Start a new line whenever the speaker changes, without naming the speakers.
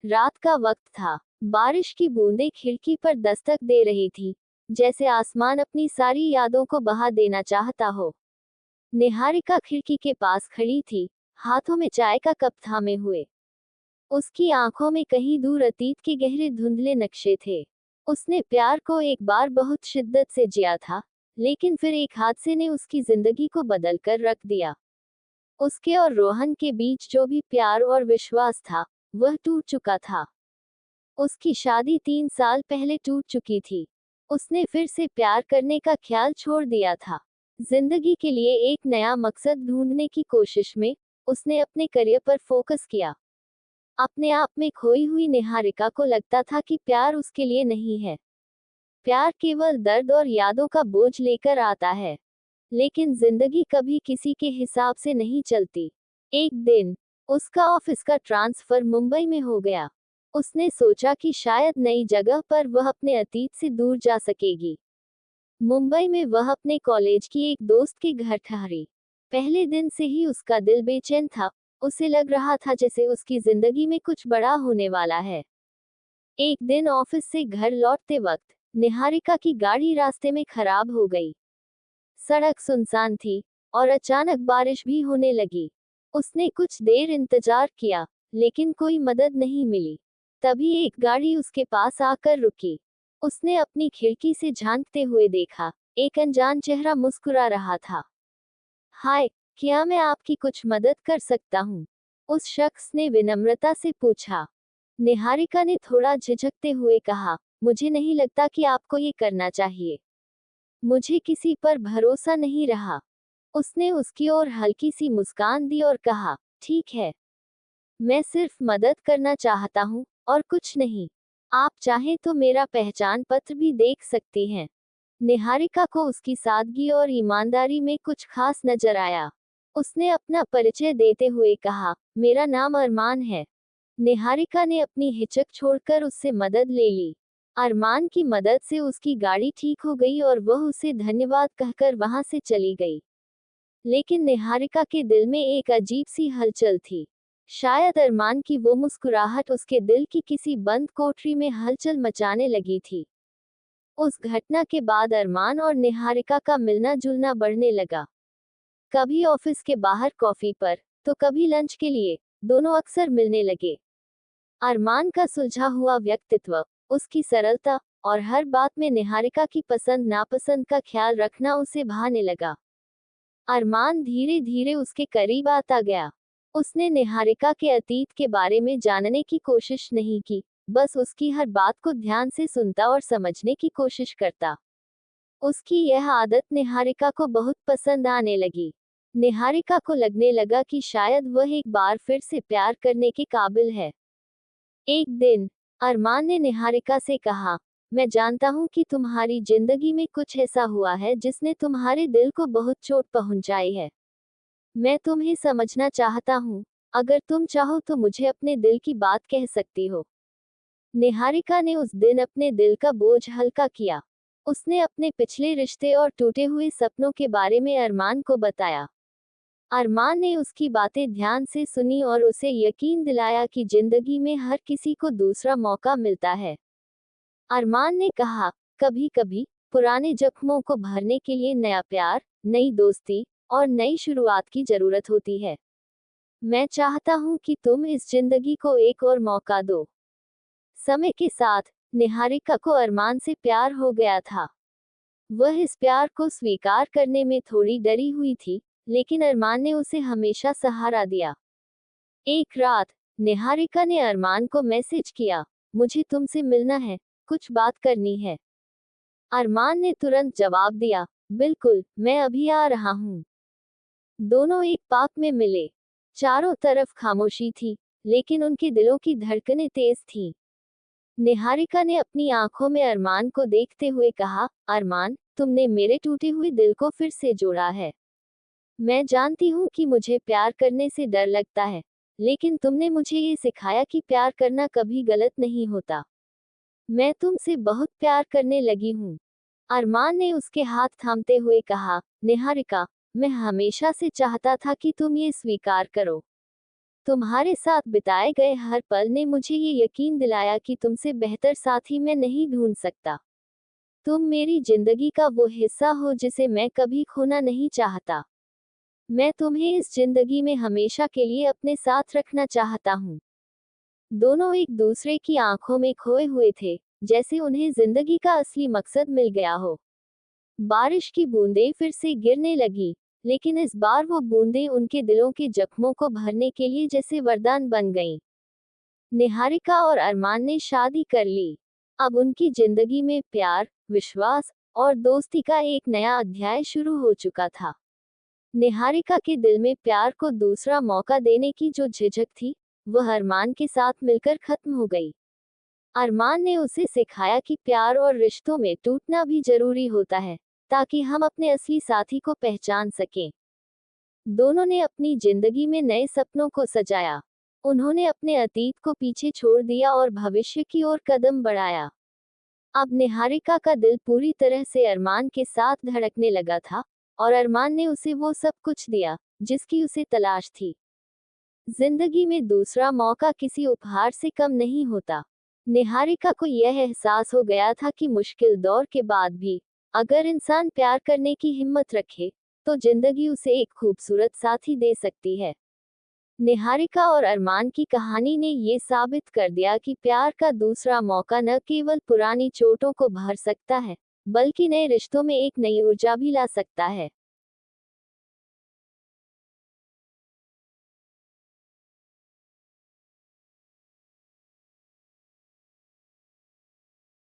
रात का वक्त था। बारिश की बूंदें खिड़की पर दस्तक दे रही थी, जैसे आसमान अपनी सारी यादों को बहा देना चाहता हो। निहारिका खिड़की के पास खड़ी थी, हाथों में चाय का कप थामे हुए। उसकी आंखों में कहीं दूर अतीत के गहरे धुंधले नक्शे थे। उसने प्यार को एक बार बहुत शिद्दत से जिया था, लेकिन फिर एक हादसे ने उसकी जिंदगी को बदल कर रख दिया। उसके और रोहन के बीच जो भी प्यार और विश्वास था, वह टूट चुका था। उसकी शादी 3 साल पहले टूट चुकी थी। उसने फिर से प्यार करने का ख्याल छोड़ दिया था। जिंदगी के लिए एक नया मकसद ढूंढने की कोशिश में उसने अपने करियर पर फोकस किया। अपने आप में खोई हुई निहारिका को लगता था कि प्यार उसके लिए नहीं है। प्यार केवल दर्द और यादों का बोझ लेकर आता है। लेकिन जिंदगी कभी किसी के हिसाब से नहीं चलती। एक दिन उसका ऑफिस का ट्रांसफर मुंबई में हो गया। उसने सोचा कि शायद नई जगह पर वह अपने अतीत से दूर जा सकेगी। मुंबई में वह अपने कॉलेज की एक दोस्त के घर ठहरी। पहले दिन से ही उसका दिल बेचैन था। उसे लग रहा था जैसे उसकी जिंदगी में कुछ बड़ा होने वाला है। एक दिन ऑफिस से घर लौटते वक्त निहारिका की गाड़ी रास्ते में खराब हो गई। सड़क सुनसान थी और अचानक बारिश भी होने लगी। उसने कुछ देर इंतजार किया, लेकिन कोई मदद नहीं मिली। तभी एक गाड़ी उसके पास आकर रुकी। उसने अपनी खिड़की से झांकते हुए देखा, एक अनजान चेहरा मुस्कुरा रहा था। हाय, क्या मैं आपकी कुछ मदद कर सकता हूँ? उस शख्स ने विनम्रता से पूछा। निहारिका ने थोड़ा झिझकते हुए कहा, मुझे नहीं लगता कि आपको ये करना चाहिए। मुझे किसी पर भरोसा नहीं रहा। उसने उसकी ओर हल्की सी मुस्कान दी और कहा, ठीक है, मैं सिर्फ मदद करना चाहता हूँ, और कुछ नहीं। आप चाहें तो मेरा पहचान पत्र भी देख सकती हैं। निहारिका को उसकी सादगी और ईमानदारी में कुछ खास नजर आया। उसने अपना परिचय देते हुए कहा, मेरा नाम अरमान है। निहारिका ने अपनी हिचक छोड़कर उससे मदद ले ली। अरमान की मदद से उसकी गाड़ी ठीक हो गई और वह उसे धन्यवाद कहकर वहां से चली गई। लेकिन निहारिका के दिल में एक अजीब सी हलचल थी। शायद अरमान की वो मुस्कुराहट उसके दिल की किसी बंद कोठरी में हलचल मचाने लगी थी। उस घटना के बाद अरमान और निहारिका का मिलना जुलना बढ़ने लगा। कभी ऑफिस के बाहर कॉफी पर, तो कभी लंच के लिए, दोनों अक्सर मिलने लगे। अरमान का सुलझा हुआ व्यक्तित्व, उसकी सरलता और हर बात में निहारिका की पसंद नापसंद का ख्याल रखना उसे भाने लगा। अरमान धीरे धीरे उसके करीब आता गया। उसने निहारिका के अतीत के बारे में जानने की कोशिश नहीं की, बस उसकी हर बात को ध्यान से सुनता और समझने की कोशिश करता। उसकी यह आदत निहारिका को बहुत पसंद आने लगी। निहारिका को लगने लगा कि शायद वह एक बार फिर से प्यार करने के काबिल है। एक दिन अरमान ने निहारिका से कहा, मैं जानता हूँ कि तुम्हारी जिंदगी में कुछ ऐसा हुआ है जिसने तुम्हारे दिल को बहुत चोट पहुंचाई है। मैं तुम्हें समझना चाहता हूँ। अगर तुम चाहो तो मुझे अपने दिल की बात कह सकती हो। निहारिका ने उस दिन अपने दिल का बोझ हल्का किया। उसने अपने पिछले रिश्ते और टूटे हुए सपनों के बारे में अरमान को बताया। अरमान ने उसकी बातें ध्यान से सुनी और उसे यकीन दिलाया कि जिंदगी में हर किसी को दूसरा मौका मिलता है। अरमान ने कहा, कभी कभी पुराने जख्मों को भरने के लिए नया प्यार, नई दोस्ती और नई शुरुआत की जरूरत होती है। मैं चाहता हूँ कि तुम इस जिंदगी को एक और मौका दो। समय के साथ निहारिका को अरमान से प्यार हो गया था। वह इस प्यार को स्वीकार करने में थोड़ी डरी हुई थी, लेकिन अरमान ने उसे हमेशा सहारा दिया। एक रात निहारिका ने अरमान को मैसेज किया, मुझे तुमसे मिलना है, कुछ बात करनी है। अरमान ने तुरंत जवाब दिया, बिल्कुल, मैं अभी आ रहा हूँ। दोनों एक पार्क में मिले। चारों तरफ खामोशी थी, लेकिन उनके दिलों की धड़कनें तेज थीं। निहारिका ने अपनी आंखों में अरमान को देखते हुए कहा, अरमान, तुमने मेरे टूटे हुए दिल को फिर से जोड़ा है। मैं जानती हूँ कि मुझे प्यार करने से डर लगता है, लेकिन तुमने मुझे ये सिखाया कि प्यार करना कभी गलत नहीं होता। मैं तुमसे बहुत प्यार करने लगी हूँ। अरमान ने उसके हाथ थामते हुए कहा, निहारिका, मैं हमेशा से चाहता था कि तुम ये स्वीकार करो। तुम्हारे साथ बिताए गए हर पल ने मुझे ये यकीन दिलाया कि तुमसे बेहतर साथी मैं नहीं ढूंढ सकता। तुम मेरी जिंदगी का वो हिस्सा हो जिसे मैं कभी खोना नहीं चाहता। मैं तुम्हें इस जिंदगी में हमेशा के लिए अपने साथ रखना चाहता हूँ। दोनों एक दूसरे की आंखों में खोए हुए थे, जैसे उन्हें जिंदगी का असली मकसद मिल गया हो। बारिश की बूंदें फिर से गिरने लगी, लेकिन इस बार वो बूंदें उनके दिलों के जख्मों को भरने के लिए जैसे वरदान बन गईं। निहारिका और अरमान ने शादी कर ली। अब उनकी जिंदगी में प्यार, विश्वास और दोस्ती का एक नया अध्याय शुरू हो चुका था। निहारिका के दिल में प्यार को दूसरा मौका देने की जो झिझक थी, वह अरमान के साथ मिलकर खत्म हो गई। अरमान ने उसे सिखाया कि प्यार और रिश्तों में टूटना भी जरूरी होता है, ताकि हम अपने असली साथी को पहचान सकें। दोनों ने अपनी जिंदगी में नए सपनों को सजाया। उन्होंने अपने अतीत को पीछे छोड़ दिया और भविष्य की ओर कदम बढ़ाया। अब निहारिका का दिल पूरी तरह से अरमान के साथ धड़कने लगा था, और अरमान ने उसे वो सब कुछ दिया जिसकी उसे तलाश थी। जिंदगी में दूसरा मौका किसी उपहार से कम नहीं होता। निहारिका को यह एहसास हो गया था कि मुश्किल दौर के बाद भी अगर इंसान प्यार करने की हिम्मत रखे, तो जिंदगी उसे एक खूबसूरत साथी दे सकती है। निहारिका और अरमान की कहानी ने ये साबित कर दिया कि प्यार का दूसरा मौका न केवल पुरानी चोटों को भर सकता है, बल्कि नए रिश्तों में एक नई ऊर्जा भी ला सकता है।